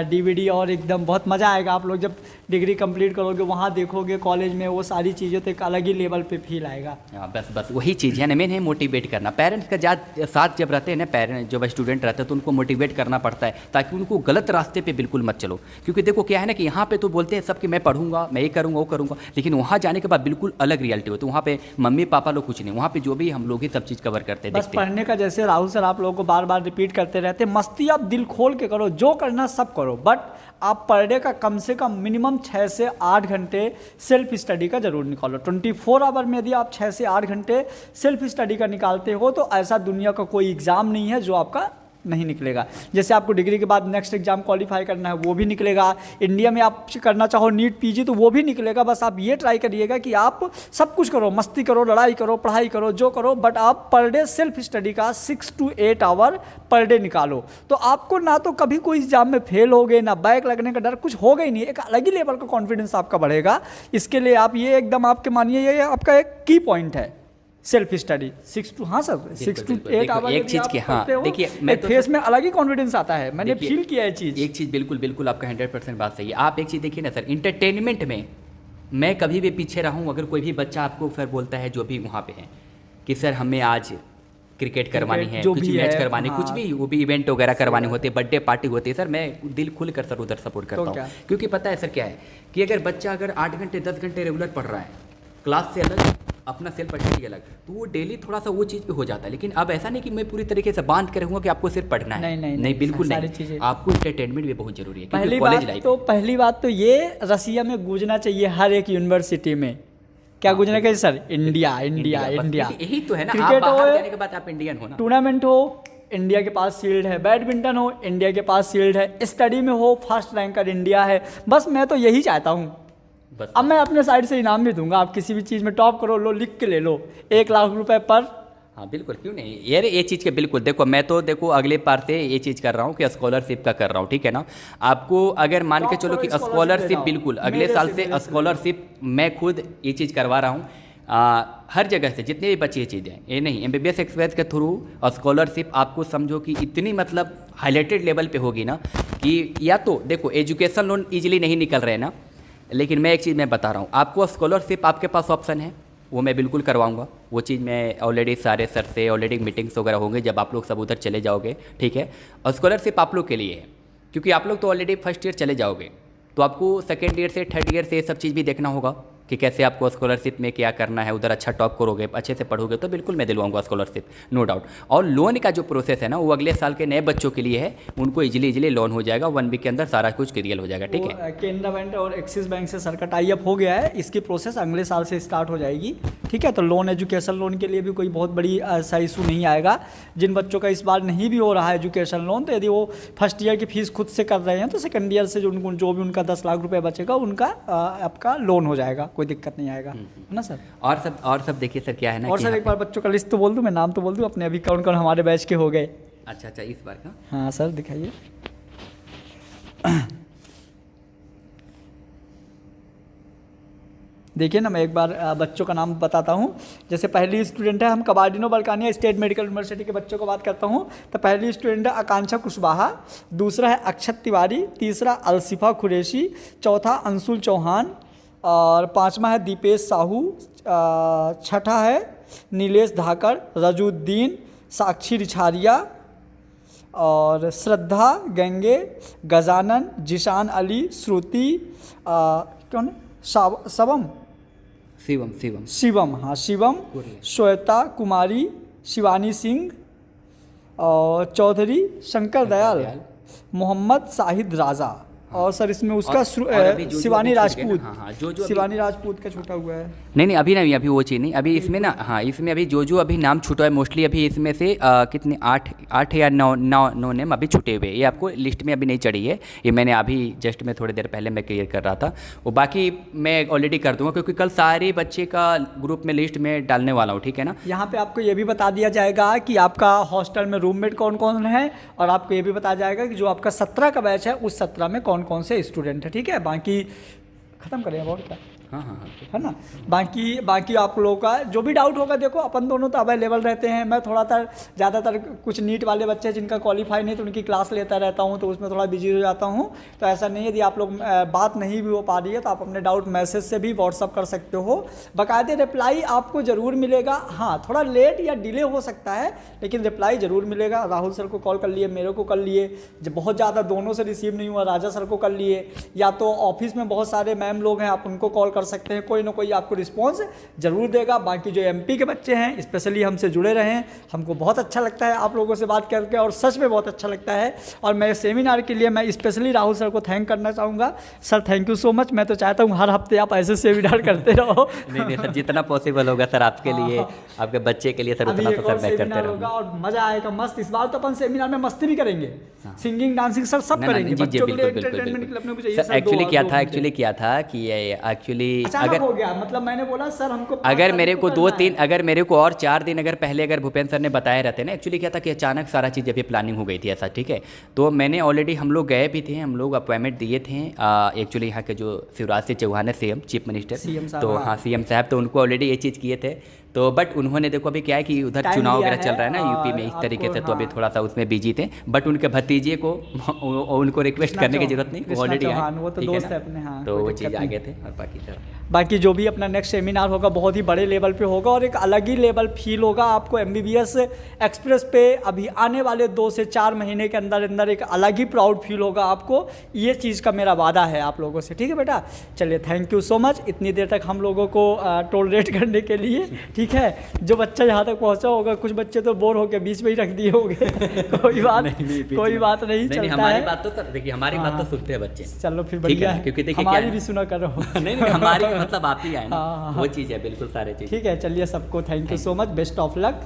डीवीडी और एकदम बहुत मज़ा आएगा। आप लोग जब डिग्री कंप्लीट करोगे वहाँ देखोगे कॉलेज में वो सारी चीज़ें, तो एक अलग ही लेवल पे फील आएगा। हाँ, बस वही चीज़ है ना, मेन है मोटिवेट करना। पेरेंट्स का साथ जब रहते हैं ना, पेरेंट्स जब स्टूडेंट रहते हैं तो उनको मोटिवेट करना पड़ता है, ताकि उनको गलत रास्ते पे बिल्कुल मत चलो। क्योंकि देखो क्या है ना कि यहाँ पे तो बोलते हैं सब कि मैं पढ़ूंगा, मैं ये करूँगा वो करूँगा, लेकिन वहाँ जाने के बाद बिल्कुल अलग रियलिटी होती है। वहाँ पे मम्मी पापा लोग कुछ नहीं, वहाँ पे जो भी हम लोग ही सब चीज़ कवर करते हैं, बस देखते हैं। पढ़ने का, जैसे राहुल सर आप लोगों को बार बार रिपीट करते रहते हैं, मस्ती आप दिल खोल के करो, जो करना सब करो, बट आप पर डे का कम से कम मिनिमम 6 से 8 घंटे सेल्फ स्टडी का जरूर निकालो। 24 आवर में यदि आप 6 से 8 घंटे सेल्फ स्टडी का निकालते हो तो ऐसा दुनिया का कोई एग्ज़ाम नहीं है जो आपका नहीं निकलेगा। जैसे आपको डिग्री के बाद नेक्स्ट एग्जाम क्वालिफाई करना है वो भी निकलेगा, इंडिया में आप करना चाहो नीट पीजी तो वो भी निकलेगा। बस आप ये ट्राई करिएगा कि आप सब कुछ करो, मस्ती करो, लड़ाई करो, पढ़ाई करो, जो करो, बट आप पर डे सेल्फ स्टडी का 6 to 8 आवर पर डे निकालो। तो आपको ना तो कभी कोई एग्जाम में फेल होगे, ना बैक लगने का डर, कुछ होगा ही नहीं। एक अलग ही लेवल का कॉन्फिडेंस आपका बढ़ेगा। इसके लिए आप ये एकदम आपके मानिए ये आपका एक की पॉइंट है, सेल्फ स्टडी 6 to 8 आवर। एक चीज़ की, हाँ देखिए, मैं फेस में अलग ही कॉन्फिडेंस आता है, मैंने फील किया है चीज़। एक चीज़ बिल्कुल आपका 100% बात सही है। आप एक चीज़ देखिए ना सर, इंटरटेनमेंट में मैं कभी भी पीछे रहूँ, अगर कोई भी बच्चा आपको सर बोलता है जो भी वहाँ पे है कि सर हमें आज क्रिकेट करवानी है, कुछ मैच करवानी, कुछ भी वो भी इवेंट वगैरह करवाने होते हैं, बर्थडे पार्टी होती है, सर मैं दिल खुल कर सर उधर सपोर्ट करता हूँ। क्योंकि पता है सर क्या है कि अगर बच्चा अगर 8 घंटे 10 घंटे रेगुलर पढ़ रहा है, क्लास से अलग, अपना सेल्फ स्टडी अलग, तो वो डेली थोड़ा सा वो चीज़ पे हो जाता है। लेकिन अब ऐसा नहीं कि मैं पूरी तरीके से बांध के रहूँगा कि आपको सिर्फ पढ़ना है, नहीं बिल्कुल नहीं, आपको एंटरटेनमेंट भी बहुत जरूरी है। पहली बात तो ये रसिया में गूंजना चाहिए हर एक यूनिवर्सिटी में। क्या गूंजना चाहिए सर? इंडिया इंडिया इंडिया, यही तो है ना। क्रिकेट आप बाहर हो, जाने के बाद आप इंडियन हो ना, टूर्नामेंट हो, इंडिया के पास शील्ड है, बैडमिंटन हो, इंडिया के पास शील्ड है, स्टडी में हो, फर्स्ट रैंकर इंडिया है। बस मैं तो यही चाहता हूँ। अब मैं अपने साइड से इनाम भी दूंगा, आप किसी भी चीज़ में टॉप करो, लो लिख के ले लो, 1 लाख रुपए पर। हाँ बिल्कुल, क्यों नहीं यार, ये चीज़ के बिल्कुल देखो, मैं तो देखो अगले बार से ये चीज़ कर रहा हूँ कि स्कॉलरशिप का कर रहा हूँ, ठीक है ना। आपको अगर मान के चलो कि स्कॉलरशिप, बिल्कुल अगले साल से स्कॉलरशिप मैं खुद ये चीज़ करवा रहा हूँ। हर जगह से जितने भी बच्चे ये चीज़ें, ये नहीं MBBS एक्सप्रेस के थ्रू स्कॉलरशिप आपको समझो कि इतनी मतलब हाईलाइटेड लेवल पे होगी ना कि या तो देखो एजुकेशन लोन ईजिली नहीं निकल रहे ना, लेकिन मैं एक चीज़ मैं बता रहा हूँ आपको, स्कॉलरशिप आपके पास ऑप्शन है, वो मैं बिल्कुल करवाऊंगा। वो चीज़ मैं ऑलरेडी सारे सर से ऑलरेडी मीटिंग्स वगैरह होंगे जब आप लोग सब उधर चले जाओगे, ठीक है। और स्कॉलरशिप आप लोग के लिए है, क्योंकि आप लोग तो ऑलरेडी फर्स्ट ईयर चले जाओगे, तो आपको सेकेंड ईयर से थर्ड ईयर से ये सब चीज़ भी देखना होगा कि कैसे आपको स्कॉलरशिप में क्या करना है। उधर अच्छा टॉप करोगे, अच्छे से पढ़ोगे तो बिल्कुल मैं दिलवाऊंगा स्कॉलरशिप, नो डाउट। और लोन का जो प्रोसेस है ना, वो अगले साल के नए बच्चों के लिए है, उनको इजीली लोन हो जाएगा, 1 वीक के अंदर सारा कुछ क्लियर हो जाएगा, ठीक है। केनरा बैंक और एक्सिस बैंक से सर का टाई अप हो गया है, इसकी प्रोसेस अगले साल से स्टार्ट हो जाएगी, ठीक है। तो लोन, एजुकेशन लोन के लिए भी कोई बहुत बड़ी ऐसा इशू नहीं आएगा। जिन बच्चों का इस बार नहीं भी हो रहा है एजुकेशन लोन, तो यदि वो फर्स्ट ईयर की फीस खुद से कर रहे हैं तो सेकेंड ईयर से जो भी उनका 10 लाख रुपये बचेगा उनका आपका लोन हो जाएगा, कोई दिक्कत नहीं आएगा, है ना सर। और सब देखिए सर क्या है ना, और सर एक बार बच्चों का लिस्ट तो बोल दूं, मैं नाम तो बोल दूं अपने, अभी कौन कौन हमारे बैच के हो गए। अच्छा इस बार का, हाँ सर दिखाइए। देखिए ना, मैं एक बार बच्चों का नाम बताता हूँ। जैसे पहली स्टूडेंट है, हम कबाडिनो बल्कानिया स्टेट मेडिकल यूनिवर्सिटी के बच्चों को बात करता हूँ, तो पहली स्टूडेंट है आकांक्षा कुशवाहा, दूसरा है अक्षत तिवारी, तीसरा अलसिफा कुरैशी, चौथा अंशुल चौहान, और 5वां है दीपेश साहू, 6ठा है नीलेश धाकड़, रजुद्दीन, साक्षी रिछारिया, और श्रद्धा गंगे, गजानन, जिशान अली, श्रुति, कौन शिवम, हाँ शिवम, श्वेता कुमारी, शिवानी सिंह, और चौधरी शंकर दयाल, मोहम्मद शाहिद राजा, और सर इसमें उसका और अभी जो शिवानी अभी छूट गया राजपूत, ना, हाँ जो अभी- शिवानी राजपूत का छूटा हुआ है। नहीं अभी वो चीज़ नहीं, अभी इसमें ना, हाँ इसमें अभी जो अभी नाम छूटा है मोस्टली अभी इसमें से कितने 8 या 9 नेम अभी छूटे हुए, ये आपको लिस्ट में अभी नहीं चढ़ी है, ये मैंने अभी जस्ट में थोड़ी देर पहले मैं क्लियर कर रहा था। वो बाकी मैं ऑलरेडी कर दूंगा क्योंकि कल सारे बच्चे का ग्रुप में लिस्ट में डालने वाला हूँ, ठीक है ना। यहाँ पे आपको ये भी बता दिया जाएगा कि आपका हॉस्टल में रूममेट कौन कौन है, और आपको ये भी बताया जाएगा कि जो आपका 17 का बैच है उस 17 में कौन कौन से स्टूडेंट है, ठीक है। बाकी खत्म करें अब और क्या, हाँ है ना। बाकी आप लोगों का जो भी डाउट होगा, देखो अपन दोनों तो अवेलेबल रहते हैं। मैं थोड़ा ज़्यादातर कुछ नीट वाले बच्चे हैं जिनका क्वालिफाई नहीं, तो उनकी क्लास लेता रहता हूँ, तो उसमें थोड़ा बिजी हो जाता हूँ। तो ऐसा नहीं है, यदि आप लोग बात नहीं भी हो पा रही है तो आप अपने डाउट मैसेज से भी व्हाट्सअप कर सकते हो, बाकायदे रिप्लाई आपको ज़रूर मिलेगा। हाँ थोड़ा लेट या डिले हो सकता है, लेकिन रिप्लाई ज़रूर मिलेगा। राहुल सर को कॉल कर लिए, मेरे को कर लिए, जब बहुत ज़्यादा दोनों से रिसीव नहीं हुआ राजा सर को कर लिए, या तो ऑफिस में बहुत सारे मैम लोग हैं आप उनको कॉल कर सकते हैं, कोई ना कोई आपको रिस्पॉन्स जरूर देगा। बाकी जो एमपी के बच्चे हैं स्पेशली हमसे जुड़े रहे हैं, हमको बहुत अच्छा लगता है आप लोगों से बात करके, और सच में बहुत अच्छा लगता है। और मैं सेमिनार के लिए मैं स्पेशली राहुल सर को थैंक करना चाहूँगा। Sir thank you so much. मैं तो चाहता हूँ हर हफ्ते आप ऐसे सेमिनार करते रहो। नहीं सर, जितना पॉसिबल होगा सर आपके लिए, आपके बच्चे के लिए सर, उतना तो सर मैं करते होगा और मजा आएगा मस्त। इस बार तो अपन सेमिनार में मस्ती भी करेंगे, सिंगिंग डांसिंग सर सब करेंगे। बच्चों के लिए एंटरटेनमेंट के लिए अपने को चाहिए सर। एक्चुअली क्या था कि अचानक हो गया, मतलब मैंने बोला सर हमको अगर मेरे को 2-3 अगर मेरे को और 4 दिन अगर पहले अगर भूपेंद्र सर ने बताए रहते ना, एक्चुअली क्या था कि अचानक सारा चीज़ अभी प्लानिंग हो गई थी ऐसा, ठीक है। तो मैंने ऑलरेडी हम लोग गए भी थे, हम लोग अपॉइंटमेंट दिए थे एक्चुअली यहाँ के जो शिवराज सिंह चौहान है सीएम चीफ मिनिस्टर, तो हाँ सीएम साहब, तो उनको ऑलरेडी ये चीज़ किए थे। तो बट उन्होंने देखो अभी क्या है कि उधर चुनाव वगैरह चल रहा है ना यूपी में इस तरीके से, तो अभी थोड़ा सा उसमें बिजी थे। बट उनके भतीजे को उनको रिक्वेस्ट करने की जरूरत नहीं, वो ऑलरेडी वो तो दोस्त है अपने, हाँ तो वो चीज़ आगे थे। और बाकी जो भी अपना नेक्स्ट सेमिनार होगा बहुत ही बड़े लेवल पे होगा और एक अलग ही लेवल फील होगा आपको। एमबीबीएस एक्सप्रेस पे अभी आने वाले 2 से 4 महीने के अंदर अंदर एक अलग ही प्राउड फील होगा आपको, ये चीज़ का मेरा वादा है आप लोगों से, ठीक है बेटा। चलिए थैंक यू सो मच इतनी देर तक हम लोगों को टॉलरेट करने के लिए, ठीक है। जो बच्चा यहाँ तक पहुँचा होगा, कुछ बच्चे तो बोर होकर बीच में ही रख दिए होंगे कोई बात नहीं, चलता है। हमारी बात तो सर देखिए, हमारी बात तो सुनते हैं बच्चे, चलो फिर बढ़िया है, क्योंकि देखिए हमारी भी सुना करो। नहीं हमारी मतलब आप ही आए ना, वो चीज़ है बिल्कुल सारे चीज़। ठीक है चलिए, सबको thank you so much, best of luck.